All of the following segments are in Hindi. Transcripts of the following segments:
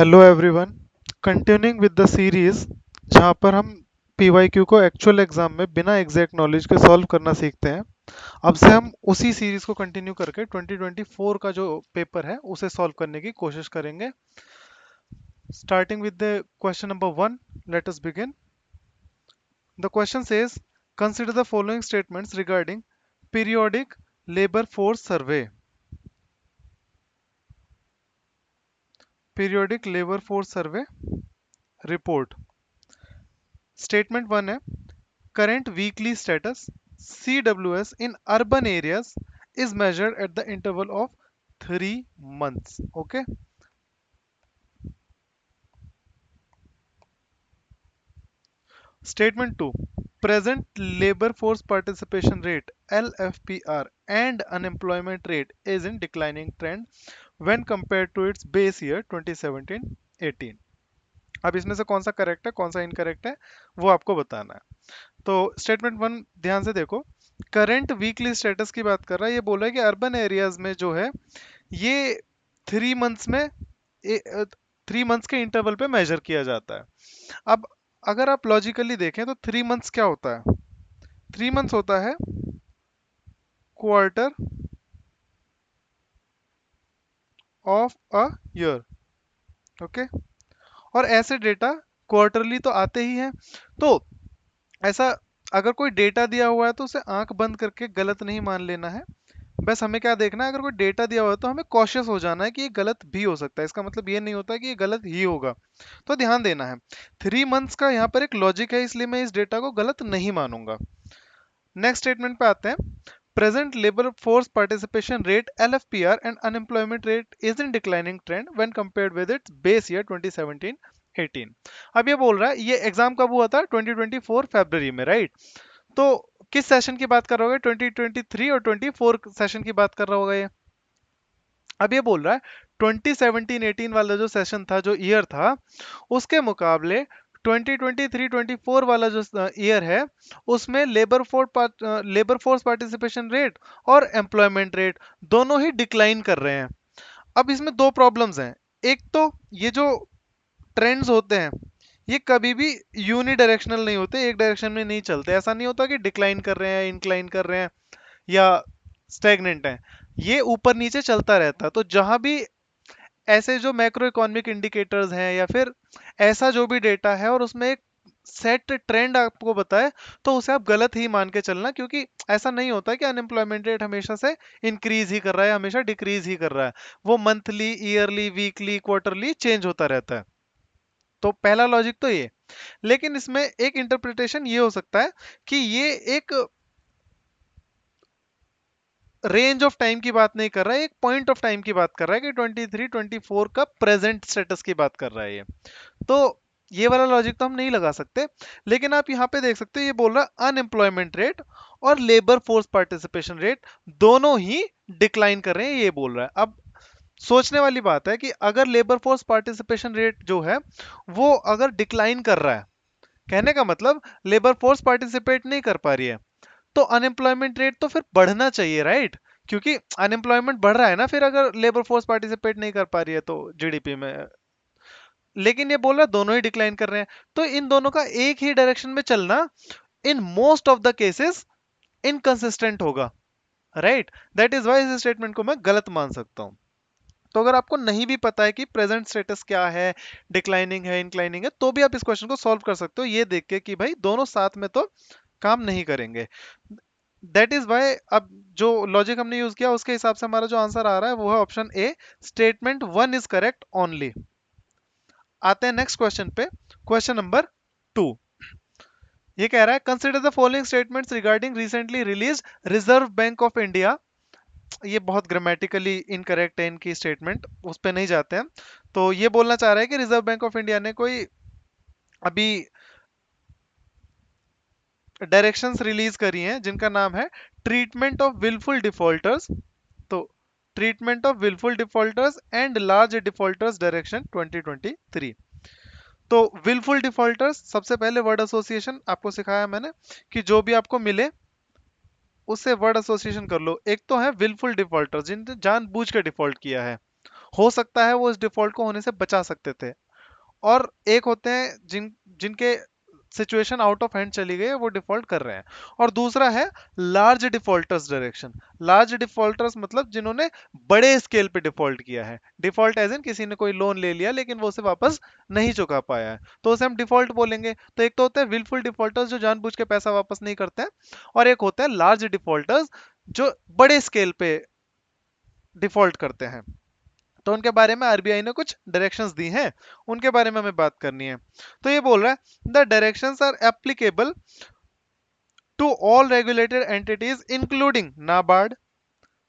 Hello everyone. Continuing with the series जहां पर हम पीवाईक्यू को एक्चुअल एग्जाम में बिना एग्जैक्ट नॉलेज के सॉल्व करना सीखते हैं। अब से हम उसी सीरीज को कंटिन्यू करके 2024 का जो पेपर है उसे सॉल्व करने की कोशिश करेंगे। Starting with the question number 1, let us begin. The question says consider the following statements regarding periodic labour force survey. Periodic labour force survey report. Statement 1 है current weekly status CWS in urban areas is measured at the interval of 3 months. Okay. Statement 2, present labor force participation rate LFPR and unemployment rate is in declining trend when compared to its base year 2017-18. अब इसमें से कौन सा करेक्ट है कौन सा इनकरेक्ट है वो आपको बताना है। तो स्टेटमेंट 1 ध्यान से देखो। करंट वीकली स्टेटस की बात कर रहा है। ये बोल रहा है कि अर्बन एरियाज में जो है ये 3 मंथ्स में 3 मंथ्स के इंटरवल पे मेजर किया जाता है। अब अगर आप लॉजिकली देखें तो 3 मंथ्स क्या होता है? 3 मंथ्स होता है quarter of a year. Okay. और ऐसे डेटा क्वार्टरली तो आते ही हैं। तो ऐसा अगर कोई डेटा दिया हुआ है तो उसे आंख बंद करके गलत नहीं मान लेना है। बस हमें क्या देखना है, अगर कोई डेटा दिया हुआ है तो हमें कॉशियस हो जाना है कि ये गलत भी हो सकता है। इसका मतलब ये नहीं होता कि ये गलत ही होगा। तो ध्यान देना है। 3 मंथ्स का यहाँ पर एक लॉजिक है, इसलिए मैं इस डेटा को गलत नहीं मानूंगा। नेक्स्ट स्टेटमेंट पे आते हैं। Present labour force participation rate LFPR and unemployment rate is in declining trend when compared with its base year 2017-18। अब ये बोल रहा है ये एग्जाम कब हुआ था? 2024 फरवरी में, राइट? तो किस सेशन की बात कर रहा होगा? 2023 और 24 सेशन की बात कर रहा होगा ये। अब ये बोल रहा है 2017-18 वाला जो सेशन था, जो ईयर था, उसके मुकाबले 2023-24 वाला जो ईयर है उसमें लेबर फोर्स पार्टिसिपेशन रेट और एम्प्लॉयमेंट रेट दोनों ही डिक्लाइन कर रहे हैं। अब इसमें दो प्रॉब्लम्स हैं। एक तो ये जो ट्रेंड्स होते हैं ये कभी भी यूनि डायरेक्शनल नहीं होते, एक डायरेक्शन में नहीं चलते। ऐसा नहीं होता कि डिक्लाइन कर रहे हैं, इंक्लाइन कर रहे हैं या स्टेगनेंट है। ये ऊपर नीचे चलता रहता है। तो जहां भी ऐसे जो मैक्रो इकोनॉमिक इंडिकेटर्स हैं या फिर ऐसा जो भी डेटा है और उसमें एक सेट ट्रेंड आपको बताए, तो उसे आप गलत ही मान के चलना, क्योंकि ऐसा नहीं होता कि अनएम्प्लॉयमेंट रेट हमेशा से इंक्रीज ही कर रहा है, हमेशा डिक्रीज ही कर रहा है। वो monthly, yearly, weekly, quarterly change होता रहता है। तो पहला लॉजिक तो ये। लेकिन इसमें एक इंटरप्रिटेशन ये हो सकता है कि ये एक रेंज ऑफ टाइम की बात नहीं कर रहा है, एक पॉइंट ऑफ टाइम की बात कर रहा है कि 23-24 का प्रेजेंट स्टेटस की बात कर रहा है ये। तो ये वाला लॉजिक तो हम नहीं लगा सकते। लेकिन आप यहाँ पे देख सकते हो, ये बोल रहा है अनएम्प्लॉयमेंट रेट और लेबर फोर्स पार्टिसिपेशन रेट दोनों ही डिक्लाइन कर रहे हैं, ये बोल रहा है। अब सोचने वाली बात है कि अगर लेबर फोर्स पार्टिसिपेशन रेट जो है वो अगर डिक्लाइन कर रहा है, कहने का मतलब लेबर फोर्स पार्टिसिपेट नहीं कर पा रही है, तो अनएम्प्लॉयमेंट रेट तो फिर बढ़ना चाहिए, राइट? क्योंकि अनएम्प्लॉयमेंट बढ़ रहा है ना फिर, अगर लेबर फोर्स पार्टिसिपेट नहीं कर पा रही है तो जीडीपी में। लेकिन ये बोल रहा है दोनों ही डिक्लाइन कर रहे हैं, तो इन दोनों का एक ही डायरेक्शन में चलना in most of the cases inconsistent होगा, राइट? दैट इज वाई इस स्टेटमेंट को मैं गलत मान सकता हूं। तो अगर आपको नहीं भी पता है कि प्रेजेंट स्टेटस क्या है, डिक्लाइनिंग है, इंक्लाइनिंग है, तो भी आप इस क्वेश्चन को सॉल्व कर सकते हो ये देख के कि भाई दोनों साथ में तो काम नहीं करेंगे। दैट इज वाई अब जो लॉजिक हमने यूज किया उसके हिसाब से हमारा जो आंसर आ रहा है वो है option A, statement 1 is correct only. आते हैं नेक्स्ट क्वेश्चन पे। Question number 2। ये कह रहा है consider the following statements regarding recently release reserve bank of India. ये बहुत ग्रामेटिकली इनकरेक्ट है इनकी स्टेटमेंट, उस पे नहीं जाते हैं। तो ये बोलना चाह रहा है कि रिजर्व बैंक ऑफ इंडिया ने कोई अभी डायरेक्शंस रिलीज करी हैं जिनका नाम है ट्रीटमेंट ऑफ विलफुल डिफॉल्टर्स। तो treatment of wilful defaulters and large defaulters direction 2023। तो विलफुल डिफॉल्टर्स, सबसे पहले वर्ड एसोसिएशन आपको सिखाया मैंने कि जो भी आपको मिले उससे वर्ड एसोसिएशन कर लो। एक तो है विलफुल डिफॉल्टर्स, जिनने जानबूझ के डिफॉल्ट किया है, हो सकता है वो इस डिफॉल्ट को होने से बचा सकते थे। और एक होते हैं जिनके सिचुएशन आउट ऑफ हैंड चली गई है, वो डिफॉल्ट कर रहे हैं। और दूसरा है large defaulters direction. Large defaulters मतलब जिन्होंने बड़े स्केल पे डिफॉल्ट किया है। डिफॉल्ट एज इन किसी ने कोई लोन ले लिया लेकिन वो उसे वापस नहीं चुका पाया है, तो उसे हम डिफॉल्ट बोलेंगे। तो एक तो होता है विलफुल डिफॉल्टर्स जो जानबूझ के पैसा वापस नहीं करते हैं, और एक होता है लार्ज डिफॉल्टर्स जो बड़े स्केल पे डिफॉल्ट करते हैं। तो उनके बारे में आरबीआई ने कुछ डायरेक्शंस दी हैं, उनके बारे में हमें बात करनी है। तो ये बोल रहा है the directions are applicable to all regulated entities including NABARD,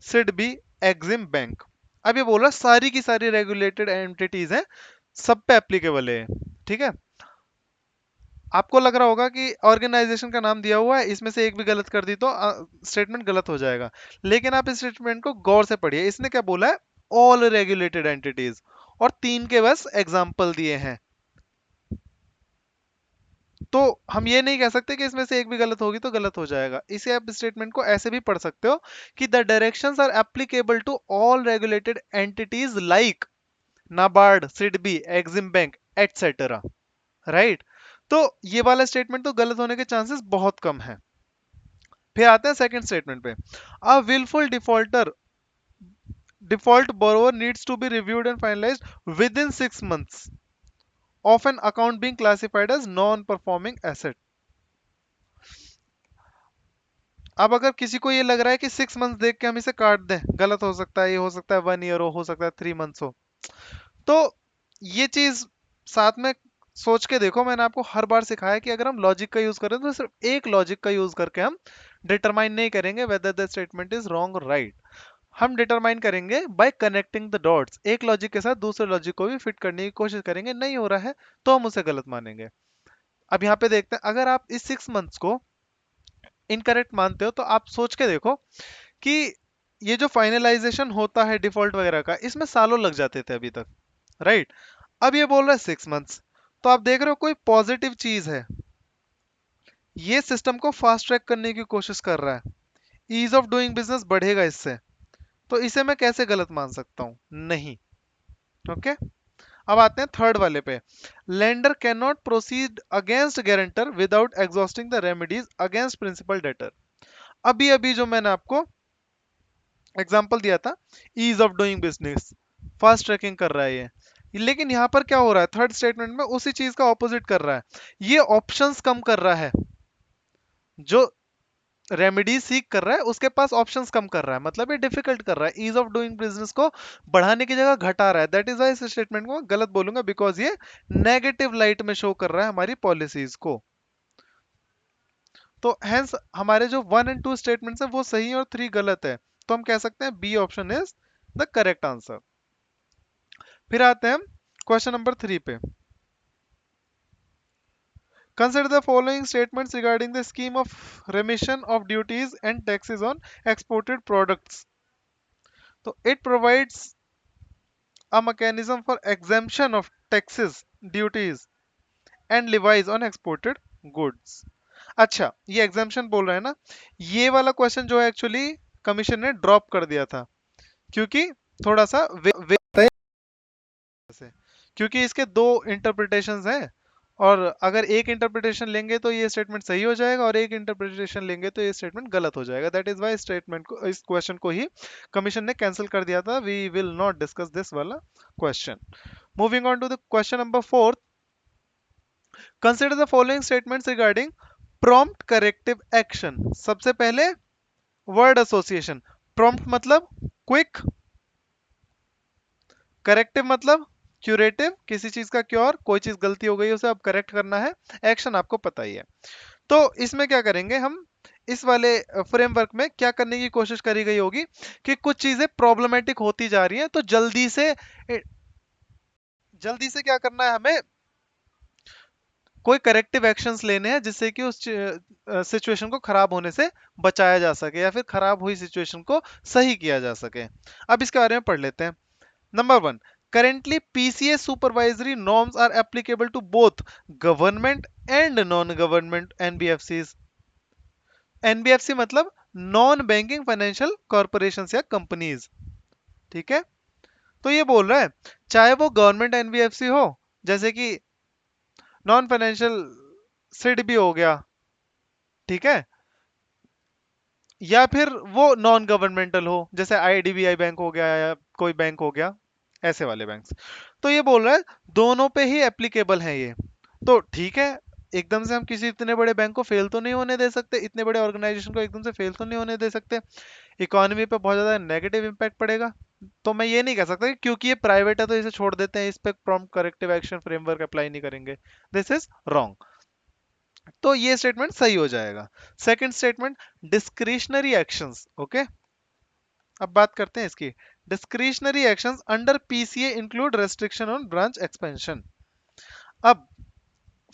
SIDBI, EXIM bank. अब ये बोल रहा है सारी की सारी रेगुलेटेड एंटिटीज हैं, सब पे एप्लीकेबल है। ठीक है। आपको लग रहा होगा कि ऑर्गेनाइजेशन का नाम दिया हुआ है, इसमें से एक भी गलत कर दी तो स्टेटमेंट गलत हो जाएगा। लेकिन आप इस स्टेटमेंट को गौर से पढ़िए, इसने क्या बोला है, ऑल रेगुलेटेड एंटिटीज, और तीन के बस एग्जाम्पल दिए हैं। तो हम ये नहीं कह सकते कि इसमें से एक भी गलत होगी तो गलत हो जाएगा। इसे आप स्टेटमेंट को ऐसे भी पढ़ सकते हो कि the directions are applicable to all regulated entities like NABARD, SIDBI, EXIM bank etcetera. Right. तो ये वाला स्टेटमेंट तो गलत होने के चांसेस बहुत कम है। फिर आते हैं सेकंड स्टेटमेंट पे। A wilful defaulter default borrower needs to be reviewed and finalised within 6 months of an account being classified as non-performing asset। अब अगर किसी को ये लग रहा है कि 6 मंथ्स देख के हम इसे काट दें, गलत हो सकता है, ये हो सकता है 1 ईयर हो सकता है 3 मंथ्स हो, तो ये चीज साथ में सोच के देखो। मैंने आपको हर बार सिखाया कि अगर हम लॉजिक का यूज करें तो सिर्फ एक लॉजिक का यूज करके हम डिटरमाइन नहीं करेंगे whether the statement is wrong और राइट। हम डिटरमाइन करेंगे बाय कनेक्टिंग द डॉट्स, एक लॉजिक के साथ दूसरे लॉजिक को भी फिट करने की कोशिश करेंगे, नहीं हो रहा है तो हम उसे गलत मानेंगे। अब यहाँ पे देखते हैं, अगर आप इस 6 मंथ्स को इनकरेक्ट मानते हो तो आप सोच के देखो कि ये जो फाइनलाइजेशन होता है डिफॉल्ट वगैरह का, इसमें सालों लग जाते थे अभी तक। राइट। अब ये बोल रहा है 6 मंथ्स, तो आप देख रहे हो कोई पॉजिटिव चीज है, ये सिस्टम को फास्ट ट्रैक करने की कोशिश कर रहा है, ईज ऑफ डूइंग बिजनेस बढ़ेगा इससे, तो इसे मैं कैसे गलत मान सकता हूं, नहीं। ओके। अब आते हैं थर्ड वाले पे। Lender can not proceed against guarantor without exhausting the remedies against principal debtor. अभी अभी जो मैंने आपको एग्जाम्पल दिया था, ease of doing business, fast tracking कर रहा है ये, लेकिन यहां पर क्या हो रहा है, थर्ड स्टेटमेंट में उसी चीज का ऑपोजिट कर रहा है। ये ऑप्शंस कम कर रहा है, जो रेमेडी सीख कर रहा है उसके पास ऑप्शंस कम कर रहा है, मतलब ये डिफिकल्ट कर रहा है, ईज ऑफ डूइंग बिजनेस को बढ़ाने की जगह घटा रहा है। दैट इज वाई इस स्टेटमेंट को मैं गलत बोलूंगा, बिकॉज ये नेगेटिव लाइट में शो कर रहा है हमारी पॉलिसीज को। तो हेंस हमारे जो 1 एंड 2 स्टेटमेंट्स है वो सही है और 3 गलत है, तो हम कह सकते हैं B option is the correct answer. फिर आते हैं हम क्वेश्चन नंबर 3 पे। Consider the following statements regarding the scheme of remission of duties and taxes on exported products. So it provides a mechanism for exemption of taxes, duties and levies on exported goods. अच्छा, ये एग्जाम्पशन बोल रहा है ना, ये वाला क्वेश्चन जो है एक्चुअली कमीशन ने ड्रॉप कर दिया था, क्योंकि थोड़ा सा से, क्योंकि इसके दो इंटरप्रिटेशंस हैं, और अगर एक इंटरप्रिटेशन लेंगे तो ये स्टेटमेंट सही हो जाएगा और एक इंटरप्रिटेशन लेंगे तो ये स्टेटमेंट गलत हो जाएगा। दैट इज वाई स्टेटमेंट को, इस क्वेश्चन को ही कमीशन ने कैंसिल कर दिया था। We will not discuss this वाला question. Moving on to the question number 4। Consider the following statements regarding prompt corrective action. सबसे पहले वर्ड एसोसिएशन। प्रॉम्प्ट मतलब क्विक, करेक्टिव मतलब क्यूरेटिव, किसी चीज का क्योर, कोई चीज गलती हो गई उसे अब करेक्ट करना है, एक्शन आपको पता ही है। तो इसमें क्या करेंगे हम, इस वाले फ्रेमवर्क में क्या करने की कोशिश करी गई होगी कि कुछ चीजें प्रॉब्लमेटिक होती जा रही हैं, तो जल्दी से क्या करना है हमें, कोई करेक्टिव एक्शंस लेने हैं जिससे कि उस सिचुएशन को खराब होने से बचाया जा सके या फिर खराब हुई सिचुएशन को सही किया जा सके। अब इसके बारे में पढ़ लेते हैं। Number 1, currently PCA supervisory norms are applicable to both government and non-government NBFCs। NBFC मतलब नॉन बैंकिंग फाइनेंशियल कॉरपोरेशन या कंपनीज। ठीक है। तो ये बोल रहा है चाहे वो गवर्नमेंट एनबीएफसी हो, जैसे कि नॉन फाइनेंशियल सिड भी हो गया, ठीक है, या फिर वो नॉन गवर्नमेंटल हो जैसे आईडीबीआई बैंक हो गया या कोई बैंक हो गया, ऐसे वाले बैंक्स। तो ये बोल रहा है दोनों पे ही एप्लीकेबल है ये। तो ठीक है, एकदम से हम किसी इतने बड़े बैंक को फेल तो नहीं होने दे सकते, इतने बड़े ऑर्गेनाइजेशन को एकदम से फेल तो नहीं होने दे सकते, इकोनॉमी पे बहुत ज्यादा नेगेटिव इम्पैक्ट पड़ेगा। तो मैं ये नहीं कह सकता कि क्योंकि ये प्राइवेट है तो इसे छोड़ देते हैं, इस पे prompt corrective action framework apply नहीं करेंगे। This is wrong. तो ये स्टेटमेंट सही हो जाएगा। Second statement, discretionary actions. Okay, अब बात करते हैं इसकी। Discretionary actions under PCA include restriction on branch expansion. अब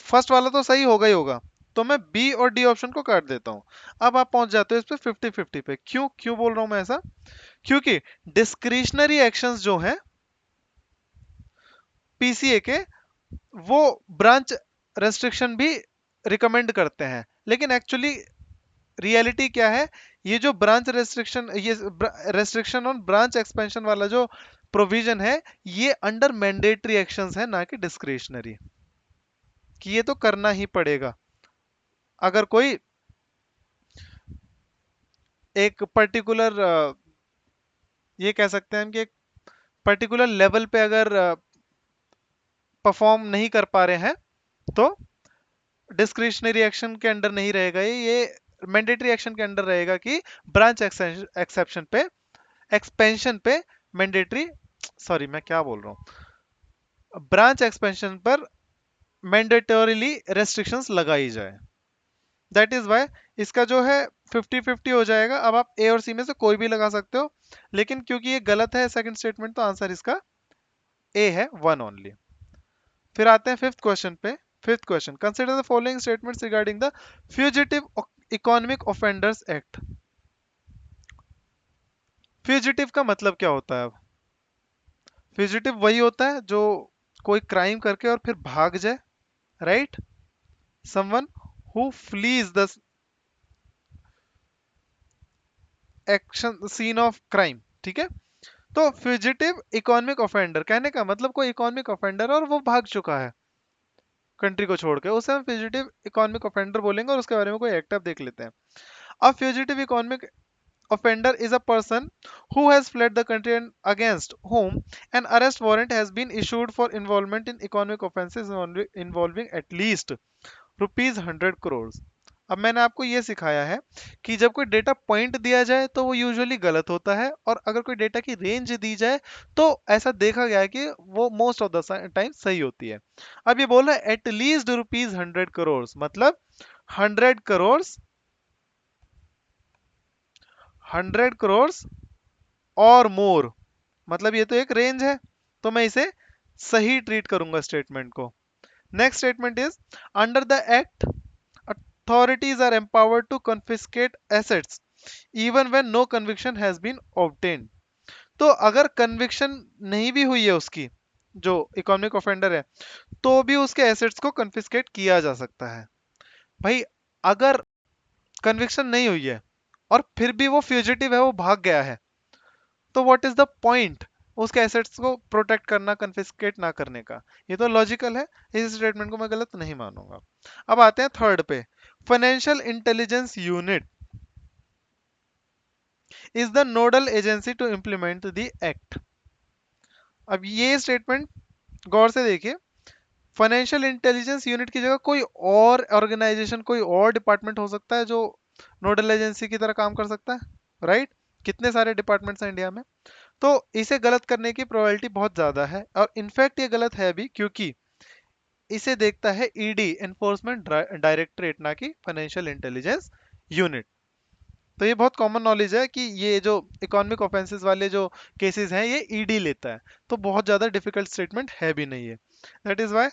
फर्स्ट वाला तो सही होगा ही होगा, तो मैं बी और डी ऑप्शन को काट देता हूं। अब आप पहुंच जाते हो इस पे 50-50 पे। क्यों क्यों बोल रहा हूं मैं ऐसा? क्योंकि डिस्क्रिशनरी एक्शंस जो हैं पीसीए के, वो ब्रांच रेस्ट्रिक्शन भी रिकमेंड करते हैं, लेकिन एक्चुअली रियलिटी क्या है, ये जो ब्रांच रेस्ट्रिक्शन, ये रेस्ट्रिक्शन ऑन ब्रांच एक्सपेंशन वाला जो प्रोविजन है, ये अंडर मैंडेटरी एक्शंस है, ना कि डिस्क्रिशनरी, कि ये तो करना ही पड़ेगा। अगर कोई एक पर्टिकुलर, ये कह सकते हैं हम कि एक पर्टिकुलर लेवल पे अगर परफॉर्म नहीं कर पा रहे हैं, तो डिस्क्रिशनरी एक्शन के अंडर नहीं रहेगा, ये मैंडेटरी एक्शन के अंडर रहेगा कि ब्रांच एक्सेप्शन पे, एक्सपेंशन पे मैंडेटरी, सॉरी मैं क्या बोल रहा हूँ, ब्रांच एक्सपेंशन पर मैंडेटोरिली रेस्ट्रिक्शंस लगाई जाए। दैट इज वाई इसका जो है 50-50 हो जाएगा। अब आप ए और सी में से कोई भी लगा सकते हो, लेकिन क्योंकि ये गलत है सेकंड स्टेटमेंट, तो आंसर इसका ए है, वन ओनली। फिर आते हैं फिफ्थ क्वेश्चन पे। Fifth question, consider the following statements regarding the fugitive economic offenders act. Fugitive का मतलब क्या होता है? अब फ्यूजिटिव वही होता है जो कोई क्राइम करके और फिर भाग जाए, right? Someone who flees the action scene of crime, ठीक है। तो फ्यूजिटिव इकोनॉमिक ऑफेंडर कहने का मतलब कोई इकोनॉमिक ऑफेंडर और वो भाग चुका है कंट्री को छोड़ के, उसे हम फ्यूजिटिव इकोनॉमिक ऑफेंडर बोलेंगे, और उसके बारे में कोई एक्ट आप देख लेते हैं। अब fugitive economic offender is a person who has fled the country and against whom an arrest warrant has been issued for involvement in economic offences involving at least ₹100 crores। अब मैंने आपको ये सिखाया है कि जब कोई डेटा पॉइंट दिया जाए तो वो यूजुअली गलत होता है, और अगर कोई डेटा की रेंज दी जाए तो ऐसा देखा गया है कि वो मोस्ट ऑफ द टाइम सही होती है। अब ये बोल रहा है एट लीस्ट ₹100 करोड़, मतलब 100 करोड़, 100 करोड़ और मोर, मतलब ये तो एक रेंज है, तो मैं इसे सही ट्रीट करूंगा स्टेटमेंट को। Next statement is, under the act authorities are empowered to confiscate assets even when no conviction has been obtained. तो अगर कन्विक्शन नहीं भी हुई है उसकी, जो इकोनॉमिक ऑफेंडर है, तो भी उसके एसेट्स को कन्फिस्केट किया जा सकता है। भाई, अगर कन्विक्शन नहीं हुई है और फिर भी वो फ्यूजिटिव है, वो भाग गया है, तो व्हाट इज द पॉइंट उसके एसेट्स को प्रोटेक्ट करना, कन्फिस्केट ना करने का? ये तो लॉजिकल है, इस स्टेटमेंट को मैं गलत नहीं मानूंगा। अब आते हैं थर्ड पे, financial intelligence unit is the nodal agency to implement the act. अब ये स्टेटमेंट गौर से देखिए, फाइनेंशियल इंटेलिजेंस यूनिट की जगह कोई और ऑर्गेनाइजेशन, कोई और डिपार्टमेंट हो सकता है जो नोडल एजेंसी की तरह काम कर सकता है, राइट? कितने सारे डिपार्टमेंट्स हैं इंडिया में। तो इसे गलत करने की प्रोबेबिलिटी बहुत ज्यादा है, और इनफैक्ट ये गलत है भी, क्योंकि इसे देखता है ईडी, एनफोर्समेंट डायरेक्टरेट, ना कि फाइनेंशियल इंटेलिजेंस यूनिट। तो ये बहुत कॉमन नॉलेज है कि ये जो इकोनॉमिक ऑफेंसेस वाले जो केसेस हैं ये ईडी लेता है, तो बहुत ज्यादा डिफिकल्ट स्टेटमेंट है भी नहीं है। That is why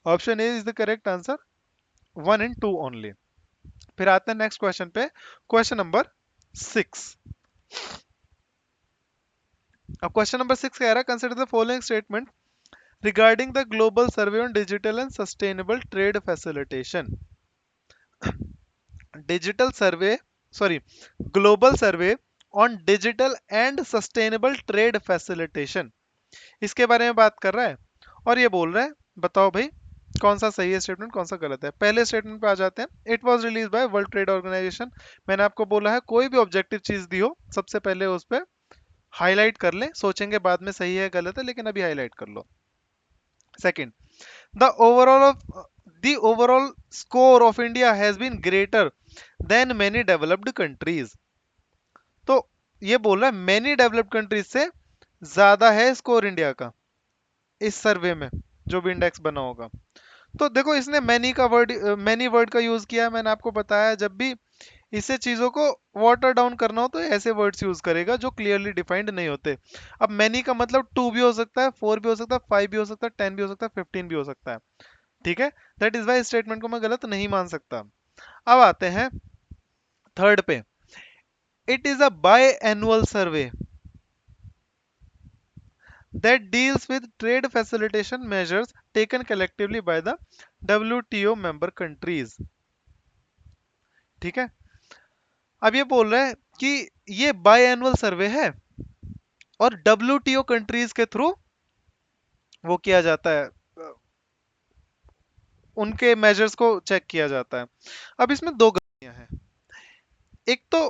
option A is the correct answer, 1 and 2 only. फिर आते हैं नेक्स्ट क्वेश्चन पे, क्वेश्चन नंबर 6। अब क्वेश्चन नंबर 6 कह रहा है, consider the following statement regarding the global survey on digital and sustainable trade facilitation। digital survey, sorry, global survey on digital and sustainable trade facilitation। इसके बारे में बात कर रहा है और ये बोल रहा है बताओ भाई कौन सा सही है स्टेटमेंट, कौन सा गलत है। पहले स्टेटमेंट पे आ जाते हैं। It was release by World Trade Organization. मैंने आपको बोला है कोई भी ऑब्जेक्टिव चीज दी हो सबसे पहले उस पर हाईलाइट कर लें, सोचेंगे बाद में सही है गलत है, लेकिन अभी हाईलाइट कर लो। Second, the overall score of India has been greater than many developed countries. तो ये बोल रहा है मेनी डेवलप्ड कंट्रीज से ज्यादा है स्कोर इंडिया का इस सर्वे में, जो भी इंडेक्स बना होगा। तो देखो इसने मैनी वर्ड का यूज किया है। मैंने आपको बताया जब भी इससे चीजों को वाटर डाउन करना हो तो ऐसे वर्ड्स यूज करेगा जो क्लियरली डिफाइंड नहीं होते। अब मैनी का मतलब 2 भी हो सकता है, 4 भी हो सकता है, 5 भी हो सकता है, 10 भी हो सकता है, 15 भी हो सकता है। ठीक है, दैट इज वाई स्टेटमेंट को मैं गलत नहीं मान सकता। अब आते हैं थर्ड पे। It is a by annual survey that deals with trade facilitation measures taken collectively by the WTO member countries। ठीक है, अब ये बोल रहा है कि ये बाय एनुअल सर्वे है और WTO कंट्रीज के थ्रू वो किया जाता है, उनके मेजर्स को चेक किया जाता है। अब इसमें दो गलतियां हैं। एक तो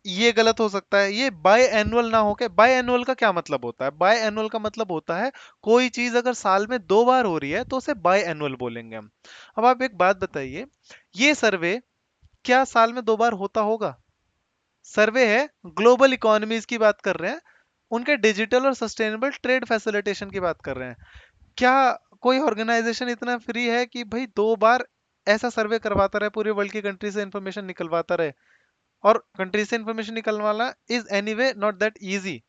ये गलत हो सकता है, ये बाय एनुअल ना होके, बाय एनुअल का क्या मतलब होता है? बाय एनुअल का मतलब होता है कोई चीज अगर साल में 2 बार हो रही है तो उसे बाय एनुअल बोलेंगे हम। अब आप एक बात बताइए, ये सर्वे क्या साल में 2 बार होता होगा? सर्वे है, ग्लोबल इकोनॉमीज की बात कर रहे हैं, उनके डिजिटल और सस्टेनेबल ट्रेड फैसिलिटेशन की बात कर रहे हैं। क्या कोई ऑर्गेनाइजेशन इतना फ्री है कि भाई 2 बार ऐसा सर्वे करवाता रहे, पूरे वर्ल्ड की कंट्री से इंफॉर्मेशन निकलवाता रहे? और कंट्री से इंफॉर्मेशन निकलवाना is anyway not that easy.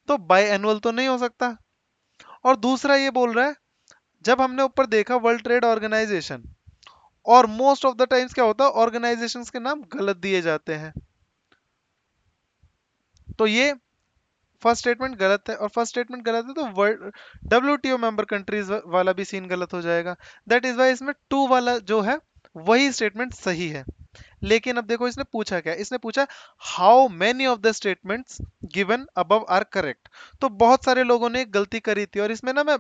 तो बाय एनुअल तो नहीं हो सकता। और दूसरा ये बोल रहा है, जब हमने ऊपर देखा वर्ल्ड ट्रेड ऑर्गेनाइजेशन, और मोस्ट ऑफ द टाइम्स क्या होता है ऑर्गेनाइजेशंस के नाम गलत दिए जाते हैं। तो ये फर्स्ट स्टेटमेंट गलत है, और फर्स्ट स्टेटमेंट गलत है तो वर्ल्ड WTO मेंबर कंट्रीज वाला भी सीन गलत हो जाएगा। दैट इज वाई इसमें टू वाला जो है वही स्टेटमेंट सही है। लेकिन अब देखो इसने पूछा क्या, इसने पूछा how many of the statements given above are correct. तो बहुत सारे लोगों ने एक गलती करी थी, और इसमें ना मैं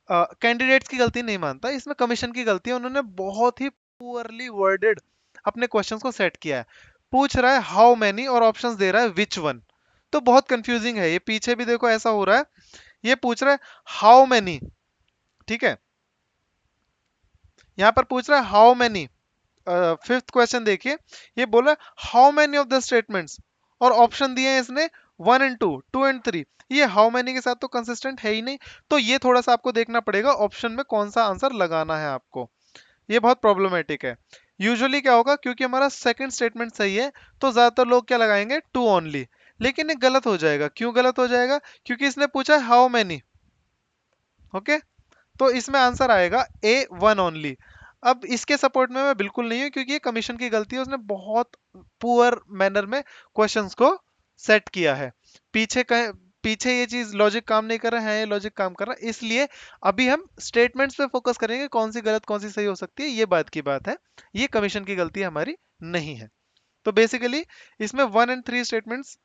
कैंडिडेट्स की गलती नहीं मानता, इसमें कमीशन की गलती है। उन्होंने बहुत ही पुअरली वर्डेड अपने क्वेश्चंस को सेट किया है। पूछ रहा है हाउ मेनी और ऑप्शंस दे रहा है विच वन। तो बहुत कंफ्यूजिंग है ये, पीछे भी देखो ऐसा हो रहा है। ये पूछ रहा है हाउ मेनी, ठीक है, यहाँ पर पूछ रहा है हाउ मेनी। फिफ्थ क्वेश्चन देखिए, ये बोला how many of the statements, और ऑप्शन दिए हैं इसने 1 and 2, 2 and 3। ये हाउ मेनी के साथ तो कंसिस्टेंट है ही नहीं। तो ये थोड़ा सा आपको देखना पड़ेगा ऑप्शन में कौन सा आंसर लगाना है आपको। ये बहुत प्रॉब्लमेटिक है। यूजुअली क्या होगा, क्योंकि हमारा सेकंड स्टेटमेंट सही है तो ज्यादातर लोग क्या लगाएंगे 2 only। लेकिन ये गलत हो जाएगा। क्यों गलत हो जाएगा? क्योंकि इसने पूछा हाउ मेनी। ओके, तो इसमें आंसर आएगा A 1 only। अब इसके सपोर्ट में मैं बिल्कुल नहीं हूं, क्योंकि ये कमीशन की गलती है, उसने बहुत पुअर मैनर में क्वेश्चंस को सेट किया है। पीछे कह, पीछे ये चीज लॉजिक काम नहीं कर रहा है, ये लॉजिक काम कर रहा है। इसलिए अभी हम स्टेटमेंट्स पे फोकस करेंगे, कौन सी गलत कौन सी सही हो सकती है, ये बात की बात है। ये कमीशन की गलती हमारी नहीं है। तो बेसिकली इसमें 1 and 3 स्टेटमेंट्स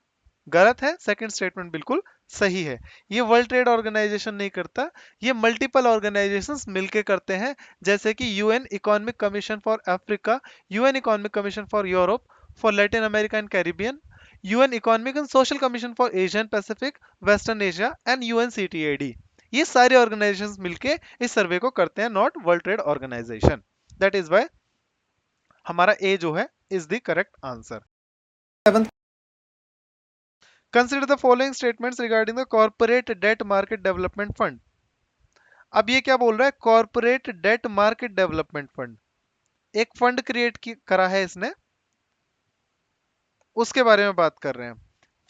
गलत है, सेकंड स्टेटमेंट बिल्कुल सही है। ये वर्ल्ड ट्रेड ऑर्गेनाइजेशन नहीं करता, ये मल्टीपल ऑर्गेनाइजेशंस मिलके करते हैं, जैसे कि UN economic commission for Africa, UN economic commission for Europe, for Latin America and Caribbean, UN economic and social commission for Asian Pacific, western Asia and UNCTAD। ये सारे ऑर्गेनाइजेशंस मिलके इस सर्वे को करते हैं, not World Trade Organization. That is why हमारा ए जो है is the correct answer. Consider the following statements regarding the corporate debt market development fund। अब ये क्या बोल रहा है, corporate debt market development fund, एक फंड करा है इसने, उसके बारे में बात कर रहे हैं।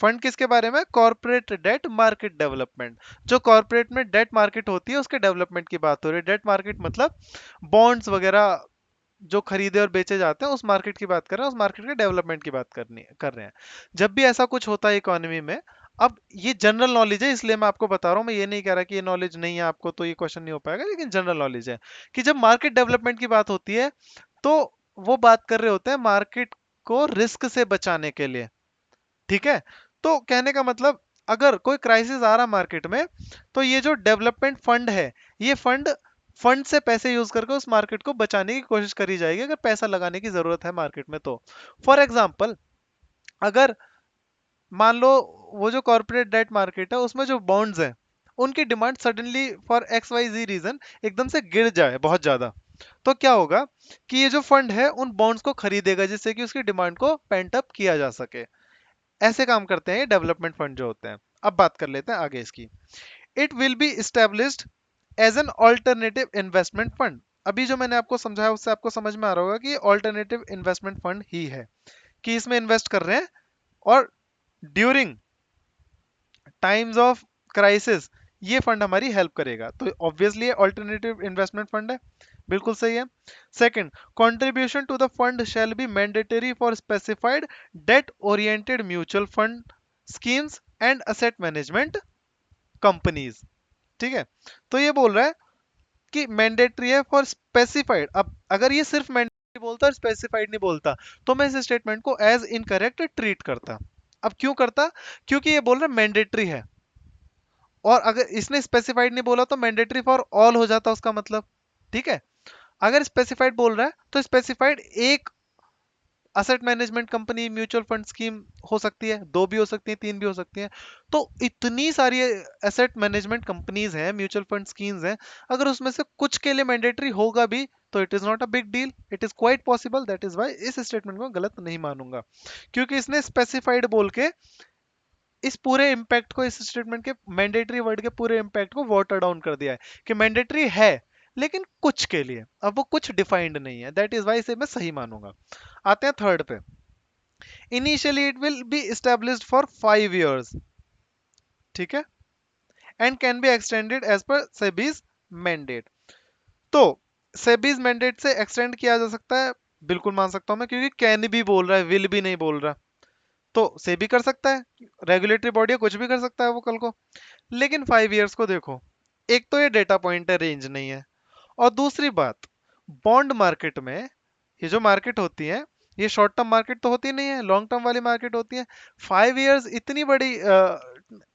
फंड किसके बारे में? Corporate debt market development. जो कॉर्पोरेट में डेट मार्केट होती है उसके डेवलपमेंट की बात हो रही है। डेट मार्केट मतलब बॉन्ड्स वगैरह जो खरीदे और बेचे जाते हैं, उस मार्केट की बात कर रहे हैं, उस मार्केट के डेवलपमेंट की बात कर रहे हैं। जब भी ऐसा कुछ होता है इकोनॉमी में, अब ये जनरल नॉलेज है इसलिए मैं आपको बता रहा हूँ, मैं ये नहीं कह रहा कि ये नॉलेज नहीं है आपको तो ये क्वेश्चन नहीं हो पाएगा, लेकिन जनरल नॉलेज है कि जब मार्केट डेवलपमेंट की बात होती है तो वो बात कर रहे होते हैं मार्केट को रिस्क से बचाने के लिए। ठीक है, तो कहने का मतलब अगर कोई क्राइसिस आ रहा मार्केट में, तो ये जो डेवलपमेंट फंड है, ये फंड फंड से पैसे यूज करके उस मार्केट को बचाने की कोशिश करी जाएगी, अगर पैसा लगाने की जरूरत है मार्केट में तो। फॉर एग्जाम्पल, अगर मान लो वो जो कॉर्पोरेट डेट मार्केट है उसमें जो बॉन्ड्स हैं, उनकी demand suddenly for X Y Z reason एकदम से गिर जाए बहुत ज्यादा, तो क्या होगा कि ये जो फंड है उन बॉन्ड्स को खरीदेगा, जिससे कि उसकी डिमांड को पेंट अप किया जा सके। ऐसे काम करते हैं ये डेवलपमेंट फंड जो होते हैं। अब बात कर लेते हैं आगे इसकी। It will be established as an alternative investment fund. अभी जो मैंने आपको समझाया उससे आपको समझ में आ रहा होगा कि ऑल्टरनेटिव इन्वेस्टमेंट फंड ही है, कि इसमें इन्वेस्ट कर रहे हैं और ड्यूरिंग टाइम्स ऑफ क्राइसिस ये फंड हमारी हेल्प करेगा, तो ऑब्वियसली ऑल्टरनेटिव इन्वेस्टमेंट फंड है। बिल्कुल सही है। Second, contribution to the fund shall be mandatory for specified debt oriented mutual fund schemes and asset management companies. ठीक है, तो ये बोल रहा है कि मैंडेटरी है फॉर स्पेसिफाइड। अब अगर ये सिर्फ मैंडेटरी बोलता और स्पेसिफाइड नहीं बोलता, तो मैं इस स्टेटमेंट को एज इनकरेक्ट ट्रीट करता। अब क्यों करता? क्योंकि ये बोल रहा है मैंडेटरी है, और अगर इसने स्पेसिफाइड नहीं बोला तो मैंडेटरी फॉर ऑल हो जाता उसका मतलब। ठीक है, अगर स्पेसिफाइड बोल रहा है तो स्पेसिफाइड एक asset management company mutual fund scheme हो सकती है, दो भी हो सकती है, तीन भी हो सकती है। तो इतनी सारी एसेट मैनेजमेंट कंपनीज हैं, म्यूचुअल फंड स्कीम्स हैं, अगर उसमें से कुछ के लिए मैंडेटरी होगा भी तो it is not a big deal, it is quite possible. That is why इस स्टेटमेंट को गलत नहीं मानूंगा, क्योंकि इसने स्पेसिफाइड बोल के इस पूरे इंपैक्ट को, इस स्टेटमेंट के मैंडेटरी वर्ड के पूरे इंपैक्ट को वाटर डाउन कर दिया है, कि मैंडेटरी है लेकिन कुछ के लिए, अब वो कुछ डिफाइंड नहीं है। दैट इज वाई इसे मैं सही मानूंगा। आते हैं थर्ड पे। Initially it will be established for 5 years, ठीक है, and can be extended as per SEBI's mandate. तो सेबीज मैंडेट से एक्सटेंड किया जा सकता है, बिल्कुल मान सकता हूं मैं, क्योंकि कैन भी बोल रहा है, विल भी नहीं बोल रहा। तो सेबी कर सकता है, रेगुलेटरी बॉडी कुछ भी कर सकता है वो कल को। लेकिन 5 years को देखो, एक तो ये डेटा पॉइंट है, रेंज नहीं है, और दूसरी बात, बॉन्ड मार्केट में ये जो मार्केट होती है, ये शॉर्ट टर्म मार्केट तो होती नहीं है, लॉन्ग टर्म वाली मार्केट होती है। 5 years इतनी बड़ी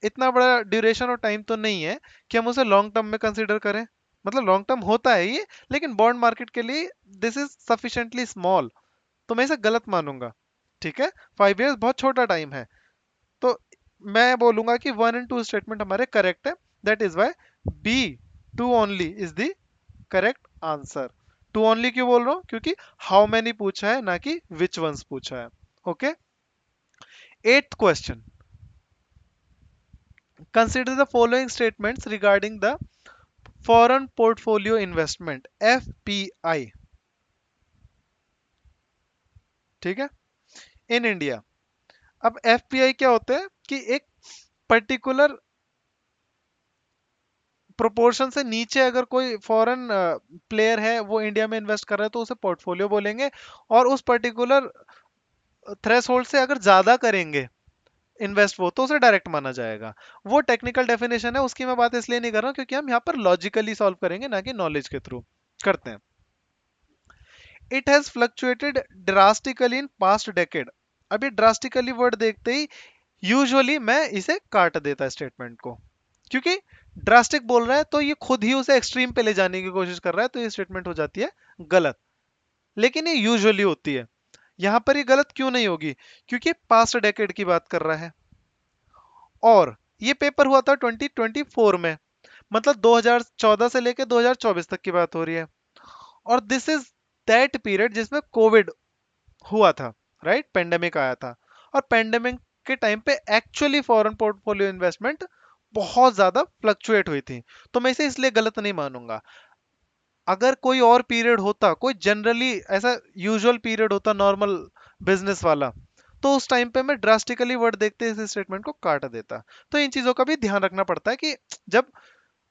इतना बड़ा ड्यूरेशन और टाइम तो नहीं है कि हम उसे लॉन्ग टर्म में कंसीडर करें। मतलब लॉन्ग टर्म होता है ये, लेकिन बॉन्ड मार्केट के लिए दिस इज सफिशिएंटली स्मॉल, तो मैं इसे गलत मानूंगा। ठीक है, 5 years बहुत छोटा टाइम है। तो मैं बोलूंगा कि 1 और 2 स्टेटमेंट हमारे करेक्ट है। That is why B, two only is the correct answer. Two only क्यों बोल रहा हूं? क्योंकि हाउ मैनी पूछा है, ना कि विच वंस पूछा है। Okay, eighth question, consider the following statements regarding the foreign portfolio investment, FPI. ठीक है, इन इंडिया। अब एफपीआई क्या होते हैं कि एक पर्टिकुलर प्रोपोर्शन से नीचे अगर कोई फॉरेन प्लेयर है वो इंडिया में इन्वेस्ट कर रहा है तो उसे पोर्टफोलियो बोलेंगे, और उस पर्टिकुलर थ्रेश होल्ड से अगर ज्यादा करेंगे इन्वेस्ट वो, तो उसे डायरेक्ट माना जाएगा। वो टेक्निकल डेफिनेशन है, उसकी मैं बात इसलिए नहीं कर रहा हूँ क्योंकि हम यहाँ पर लॉजिकली सॉल्व करेंगे, ना कि नॉलेज के थ्रू करते हैं। It has fluctuated drastically in past decade. अभी ड्रास्टिकली वर्ड देखते ही यूजुअली मैं इसे काट देता स्टेटमेंट को, क्योंकि ड्रास्टिक बोल रहा है तो ये खुद ही उसे एक्सट्रीम पे ले जाने की कोशिश कर रहा है, तो ये स्टेटमेंट हो जाती है गलत। लेकिन ये यूजुअली होती है, यहां पर ये गलत क्यों नहीं होगी? क्योंकि पास्ट डेकेड की बात कर रहा है, और ये पेपर हुआ था 2024 में, मतलब 2014 से लेकर 2024 तक की बात हो रही है। और दिस इज दैट पीरियड जिसमें कोविड हुआ था, राइट, पेंडेमिक आया था। और पेंडेमिक के टाइम पे एक्चुअली फॉरेन पोर्टफोलियो इन्वेस्टमेंट बहुत ज्यादा फ्लक्चुएट हुई थी, तो मैं इसे इसलिए गलत नहीं मानूंगा। अगर कोई और पीरियड होता, कोई जनरली ऐसा यूजुअल पीरियड होता नॉर्मल बिजनेस वाला, तो उस टाइम पे मैं ड्रास्टिकली वर्ड देखते इस स्टेटमेंट को काट देता। तो इन चीजों का भी ध्यान रखना पड़ता है कि जब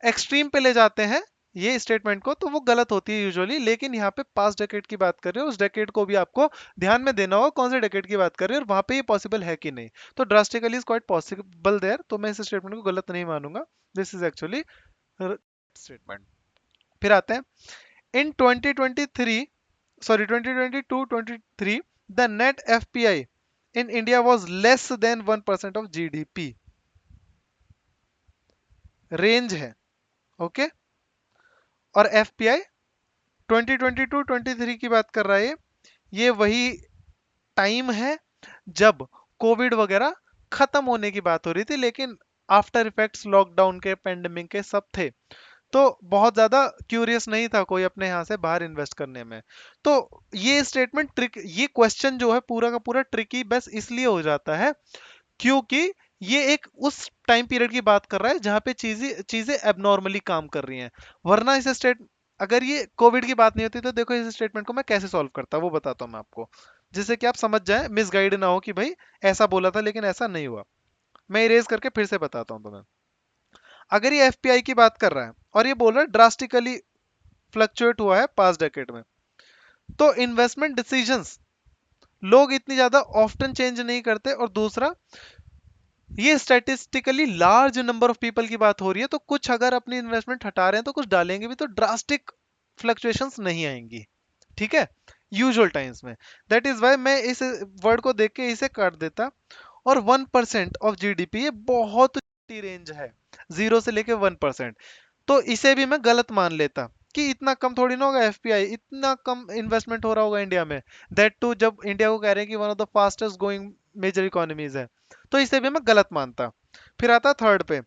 एक्सट्रीम पे ले जाते हैं ये स्टेटमेंट को तो वो गलत होती है यूजुअली। लेकिन यहाँ पे पास्ट डेकेड की बात कर रहे हो, उस डेकेड को भी आपको ध्यान में देना होगा कौन से डेकेड की बात कर रहे हो और वहां पे ये पॉसिबल है कि नहीं। तो drastically is quite possible there, तो मैं इस स्टेटमेंट को गलत नहीं मानूंगा। This is actually statement. फिर आते हैं in 2023, sorry 2022-23, the net FPI in India was less than 1% of GDP. Range है। ओके, और एफपीआई 2022-23 की बात कर रहा है ये वही टाइम है जब कोविड वगैरह खत्म होने की बात हो रही थी, लेकिन आफ्टर इफेक्ट्स लॉकडाउन के, पेंडेमिक के सब थे। तो बहुत ज्यादा क्यूरियस नहीं था कोई अपने यहाँ से बाहर इन्वेस्ट करने में। तो ये स्टेटमेंट ट्रिक, ये क्वेश्चन जो है पूरा का पूरा ट्रिकी बस इसलिए हो जाता है क्योंकि ये एक उस टाइम पीरियड की बात कर रहा है जहां पे चीजें चीजें एबनॉर्मली काम कर रही हैं। वरना इस स्टेट अगर ये कोविड की बात नहीं होती तो देखो इस स्टेटमेंट को मैं कैसे सॉल्व करता, वो बताता हूँ मैं आपको, जिससे कि आप समझ जाएं, मिसगाइड ना हो कि भाई ऐसा बोला था लेकिन ऐसा नहीं हुआ। मैं इरेज करके फिर से बताता हूँ तुम्हें। अगर ये एफपीआई की बात कर रहा है और ये बोल रहा है ड्रास्टिकली फ्लक्चुएट हुआ है पास्ट डेकेड में, तो इन्वेस्टमेंट डिसीजंस लोग इतनी ज्यादा ऑफ्टन चेंज नहीं करते। और दूसरा, ये statistically large number of people की बात हो रही है, तो कुछ अगर अपनी इन्वेस्टमेंट हटा रहे हैं तो कुछ डालेंगे भी, तो ड्रास्टिक फ्लक्चुएशंस नहीं आएंगी। ठीक है, यूजुअल टाइम्स में। दैट इज वाई मैं इस वर्ड को देख के इसे काट देता। और 1% ऑफ जीडीपी, ये बहुत छोटी रेंज है, 0 से लेके 1%। तो इसे भी मैं गलत मान लेता कि इतना कम थोड़ी ना होगा एफपीआई, इतना कम इन्वेस्टमेंट हो रहा होगा इंडिया में, दैट टू जब इंडिया को कह रहे हैं कि one of the fastest growing major economies है। तो इसे भी मैं गलत मानता। फिर आता थर्ड पे,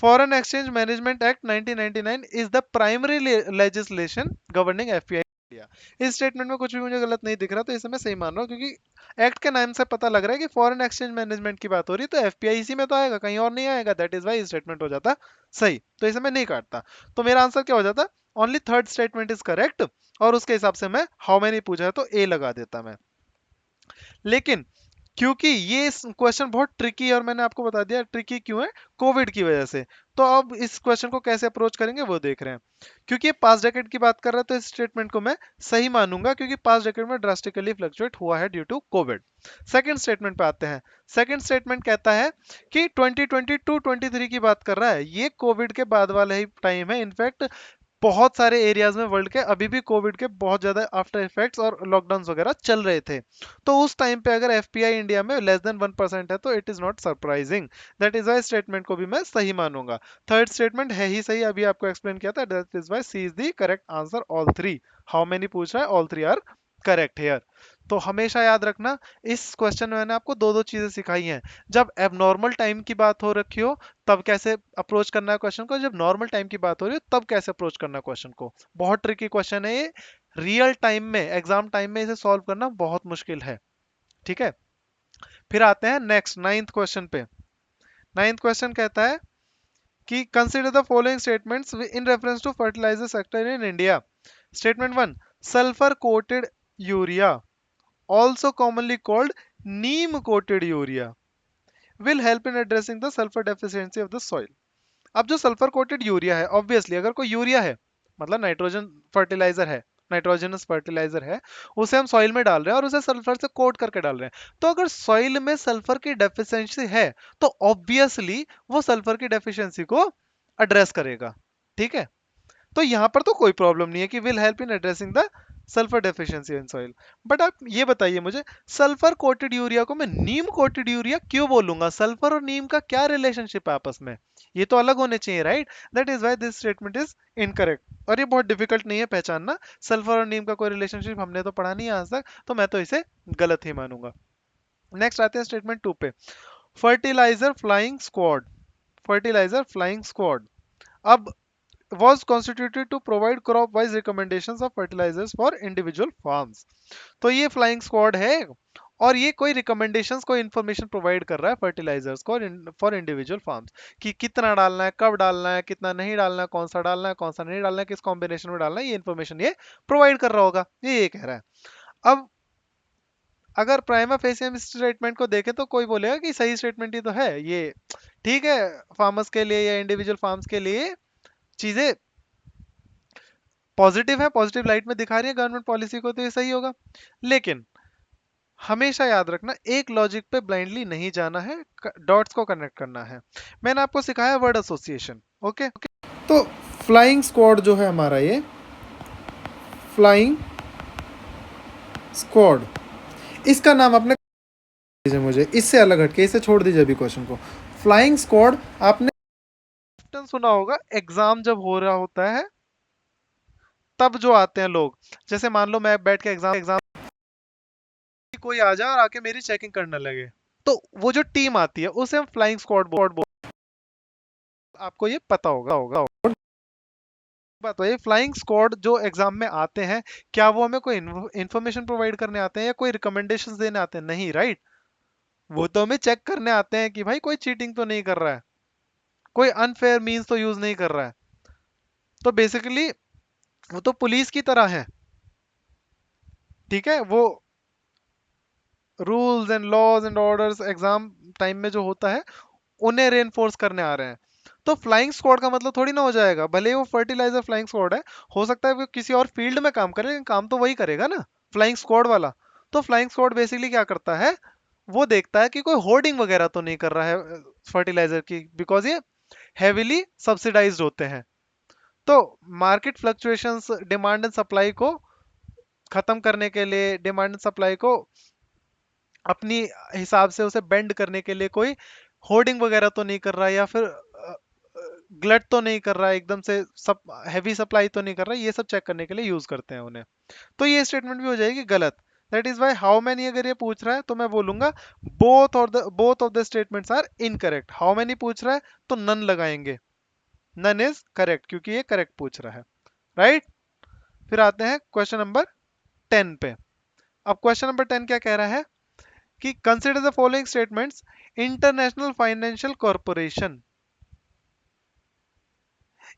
foreign exchange management act 1999 is the primary legislation governing FPI India. इस स्टेटमेंट में कुछ भी मुझे गलत नहीं दिख रहा, तो इसे मैं सही मान रहा हूँ, क्योंकि एक्ट के नाम से पता लग रहा है कि फॉरेन एक्सचेंज मैनेजमेंट की बात हो रही है, तो एफपीआई इसी में तो आएगा, कहीं और नहीं आएगा। दैट इज वाई स्टेटमेंट हो जाता सही, तो इसे मैं नहीं काटता। तो मेरा आंसर क्या हो जाता, only third statement is correct. और उसके हिसाब से मैं हाउ मैनी पूछा है तो ए लगा देता मैं। लेकिन क्योंकि ये क्वेश्चन बहुत ट्रिकी है और मैंने आपको बता दिया ट्रिकी क्यों है, कोविड की वजह से। तो अब इस क्वेश्चन को कैसे अप्रोच करेंगे वो देख रहे हैं। क्योंकि ये पास्ट डेकेड की बात कर रहा है तो इस स्टेटमेंट को मैं सही मानूंगा, क्योंकि पास्ट डेकेड में ड्रास्टिकली फ्लक्चुएट हुआ है due to Covid. Second statement पे आते हैं। सेकंड स्टेटमेंट कहता है कि 2022-23 की बात कर रहा है, ये कोविड के बाद वाला ही टाइम है। इनफैक्ट बहुत सारे एरियाज में वर्ल्ड के अभी भी कोविड के बहुत ज्यादा आफ्टर इफेक्ट्स और लॉकडाउन वगैरह चल रहे थे। तो उस टाइम पे अगर एफपीआई इंडिया में लेस देन 1% है तो it is not surprising. That is Y statement को भी मैं सही मानूंगा। थर्ड स्टेटमेंट है ही सही, अभी आपको एक्सप्लेन किया था। That is why C is the correct answer, all three. How many पूछ रहा है, all three are correct here. तो हमेशा याद रखना, इस क्वेश्चन में मैंने आपको दो दो चीजें सिखाई हैं। जब एबनॉर्मल टाइम की बात हो रखी हो तब कैसे अप्रोच करना है क्वेश्चन को, जब नॉर्मल टाइम की बात हो रही है तब कैसे अप्रोच करना है क्वेश्चन को। बहुत ट्रिकी क्वेश्चन है ये, रियल टाइम में, एग्जाम टाइम में इसे सॉल्व करना बहुत मुश्किल है। ठीक है, फिर आते हैं नेक्स्ट नाइन्थ क्वेश्चन पे। नाइन्थ क्वेश्चन कहता है कि consider the following statements in reference to fertiliser sector in India. Statement one, sulphur coated urea, also commonly called neem coated urea, will help in addressing the sulfur deficiency of the soil। अब जो सल्फर कोटेड यूरिया है, ऑब्वियसली अगर कोई यूरिया है मतलब नाइट्रोजन फर्टिलाइजर है, नाइट्रोजनस फर्टिलाइजर है, उसे हम सॉइल में डाल रहे हैं और उसे सल्फर से कोट करके डाल रहे हैं। तो अगर सॉइल में सल्फर की डेफिशिएंसी है तो ऑब्वियसली वो सल्फर की डेफिशिएंसी को एड्रेस करेगा। ठीक है, तो यहां पर तो कोई प्रॉब्लम नहीं है कि will help in addressing the sulphur deficiency in soil. But आप ये बताइए मुझे, सल्फर कोटेड यूरिया को मैं नीम कोटेड यूरिया क्यों बोलूंगा? सल्फर और नीम का क्या रिलेशनशिप है आपस में? ये तो अलग होने चाहिए, right? That is why this statement is incorrect. और ये बहुत डिफिकल्ट नहीं है पहचानना, सल्फर और नीम का कोई रिलेशनशिप हमने तो पढ़ा नहीं है आज तक, तो मैं तो इसे गलत ही मानूंगा। नेक्स्ट आते हैं स्टेटमेंट टू पे, fertiliser flying squad. Fertiliser flying squad अब was constituted to provide crop wise recommendations of fertilizers for individual farms। तो ये फ्लाइंग स्क्वाड है और ये कोई रिकमेंडेशंस, कोई इंफॉर्मेशन प्रोवाइड कर रहा है फर्टिलाइजर्स को फॉर इंडिविजुअल फार्म्स, कि कितना डालना है, कब डालना है, कितना नहीं डालना है, कौन सा डालना है, कौन सा नहीं डालना है, किस कॉम्बिनेशन में डालना है, ये इंफॉर्मेशन ये प्रोवाइड कर रहा होगा, ये कह रहा है। अब अगर प्राइमा फेसी हम स्टेटमेंट को देखें तो कोई बोलेगा कि सही स्टेटमेंट ही तो है ये, ठीक है, फार्मर्स के लिए या इंडिविजुअल फार्म्स के लिए चीजें पॉजिटिव है, पॉजिटिव लाइट में दिखा रही है गवर्नमेंट पॉलिसी को, तो ये सही होगा। लेकिन हमेशा याद रखना, एक लॉजिक पे ब्लाइंडली नहीं जाना है, डॉट्स को कनेक्ट करना है। मैंने आपको सिखाया वर्ड एसोसिएशन। ओके, तो फ्लाइंग स्क्वाड जो है हमारा, ये फ्लाइंग स्क्वाड, इसका नाम आपने दीजिए मुझे, इससे अलग हटके, इसे छोड़ दीजिए अभी क्वेश्चन को। फ्लाइंग स्क्वाड आपने सुना होगा, एग्जाम जब हो रहा होता है तब जो आते हैं लोग, जैसे मान लो मैं बैठ के एग्जाम एग्जाम कोई आ जाए और आके मेरी चेकिंग करने लगे, तो वो जो टीम आती है उसे हम फ्लाइंग स्क्वाड बोल, आपको ये पता होगा होगा बात है। फ्लाइंग स्क्वाड जो एग्जाम में आते हैं, क्या वो हमें कोई इन्फॉर्मेशन प्रोवाइड करने आते हैं या कोई रिकमेंडेशंस देने आते हैं? नहीं, राइट। वो तो हमें चेक करने आते हैं कि भाई कोई चीटिंग तो नहीं कर रहा है, कोई अनफेयर मीन्स तो यूज नहीं कर रहा है। तो बेसिकली वो तो पुलिस की तरह है, ठीक है। वो rules and laws and orders exam time में जो होता है उन्हें रेनफोर्स करने आ रहे हैं। तो फ्लाइंग स्क्वाड का मतलब थोड़ी ना हो जाएगा, भले ही वो फर्टिलाइजर फ्लाइंग स्क्वाड है, हो सकता है वो किसी और फील्ड में काम करे, लेकिन काम तो वही करेगा ना, फ्लाइंग स्क्वाड वाला। तो फ्लाइंग स्क्वाड बेसिकली क्या करता है, वो देखता है कि कोई होर्डिंग वगैरह तो नहीं कर रहा है फर्टिलाइजर की, बिकॉज ये हेविली सब्सिडाइज्ड होते हैं। तो market fluctuations, demand and supply को खत्म करने के लिए, डिमांड एंड सप्लाई को अपनी हिसाब से उसे बेंड करने के लिए कोई होर्डिंग वगैरह तो नहीं कर रहा है, या फिर ग्लट तो नहीं कर रहा है, एकदम से सब हैवी सप्लाई तो नहीं कर रहा है, ये सब चेक करने के लिए यूज करते हैं उन्हें। तो ये स्टेटमेंट भी हो जाएगी गलत। That is why how many अगर ये पूछ रहा है तो मैं बोलूंगा both of the statements are incorrect. How many पूछ रहा है तो नन लगाएंगे, नन इज करेक्ट क्योंकि ये करेक्ट पूछ रहा है, राइट। फिर आते हैं क्वेश्चन नंबर 10 पे। अब क्वेश्चन नंबर 10 क्या कह रहा है कि consider the following statements, international financial corporation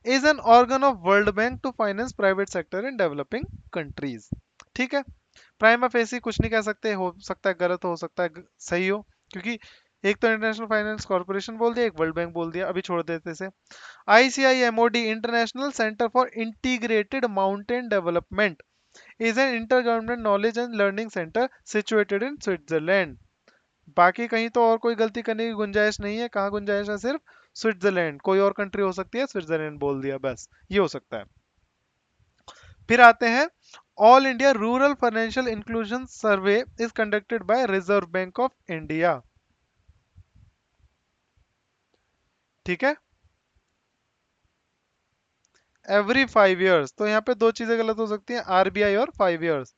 is an organ of World Bank to finance private sector in developing countries। ठीक है, प्राइमा फेसी कुछ नहीं कह सकते, हो सकता है गलत हो सकता है सही हो, क्योंकि एक तो इंटरनेशनल फाइनेंस कॉर्पोरेशन बोल दिया, एक वर्ल्ड बैंक बोल दिया, अभी छोड़ देते से। ICIMOD international centre for integrated mountain development is an intergovernment knowledge and learning centre situated in Switzerland. बाकी कहीं तो और कोई गलती करने की गुंजाइश नहीं है, कहाँ गुंजाइश है, सिर्फ स्विट्जरलैंड, कोई और कंट्री हो सकती है, स्विट्जरलैंड बोल दिया बस, ये हो सकता है। फिर आते हैं, all India rural financial inclusion survey is conducted by reserve bank of India. ठीक है, एवरी 5 years, तो यहाँ पे दो चीजें गलत हो सकती हैं, आरबीआई और 5 years।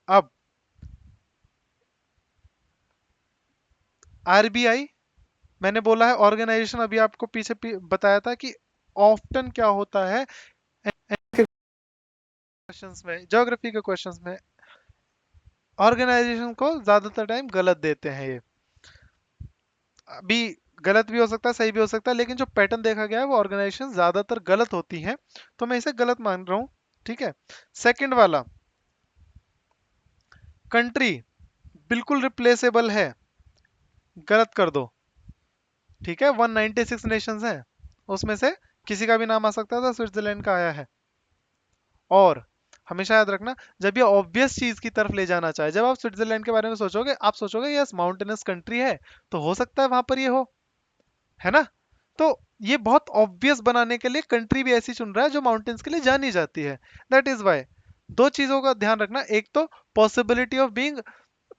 अब आरबीआई मैंने बोला है ऑर्गेनाइजेशन, अभी आपको बताया था कि ऑफ्टन क्या होता है क्वेश्चंस में, ज्योग्राफी के क्वेश्चंस में ऑर्गेनाइजेशन को ज्यादातर टाइम गलत देते हैं ये। अभी गलत भी हो सकता है, सही भी हो सकता है, लेकिन जो पैटर्न देखा गया है वो ऑर्गेनाइजेशन ज्यादातर गलत होती हैं, तो मैं इसे गलत मान रहा हूं। ठीक है, सेकंड वाला, कंट्री बिल्कुल रिप्लेसेबल है, गलत कर दो। ठीक है, 196 नेशंस हैं, उसमें से किसी का भी नाम आ सकता था, स्विट्जरलैंड का आया है। और हमेशा याद रखना, जब ये ऑब्वियस चीज की तरफ ले जाना चाहे, जब आप स्विट्जरलैंड के बारे में सोचोगे, आप सोचोगे यस माउंटेनस कंट्री है, तो हो सकता है वहां पर ये हो, है ना। तो ये बहुत ऑब्वियस बनाने के लिए कंट्री भी ऐसी चुन रहा है जो माउंटेन्स के लिए जानी जाती है। दैट इज वाई दो चीजों का ध्यान रखना, एक तो possibility of being,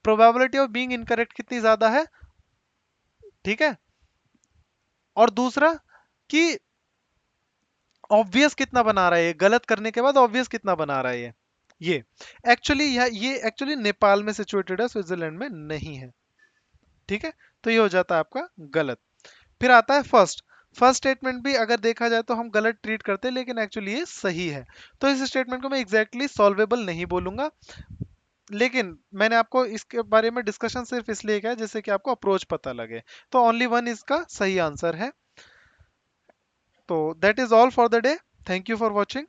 probability of being incorrect कितनी ज्यादा है, ठीक है, और दूसरा कि ऑब्वियस कितना बना रहा है ये, गलत करने के बाद ऑब्वियस कितना बना रहा है ये एक्चुअली ये एक्चुअली नेपाल में सिचुएटेड है, स्विट्जरलैंड में नहीं है। ठीक है, तो ये हो जाता है आपका गलत। फिर आता है फर्स्ट, फर्स्ट स्टेटमेंट भी अगर देखा जाए तो हम गलत ट्रीट करते हैं, लेकिन एक्चुअली ये सही है। तो इस स्टेटमेंट को मैं एग्जैक्टली सॉल्वेबल नहीं बोलूंगा, लेकिन मैंने आपको इसके बारे में डिस्कशन सिर्फ इसलिए किया जिससे कि आपको अप्रोच पता लगे। तो ओनली वन इसका सही आंसर है। तो that is all for the day, thank you for watching.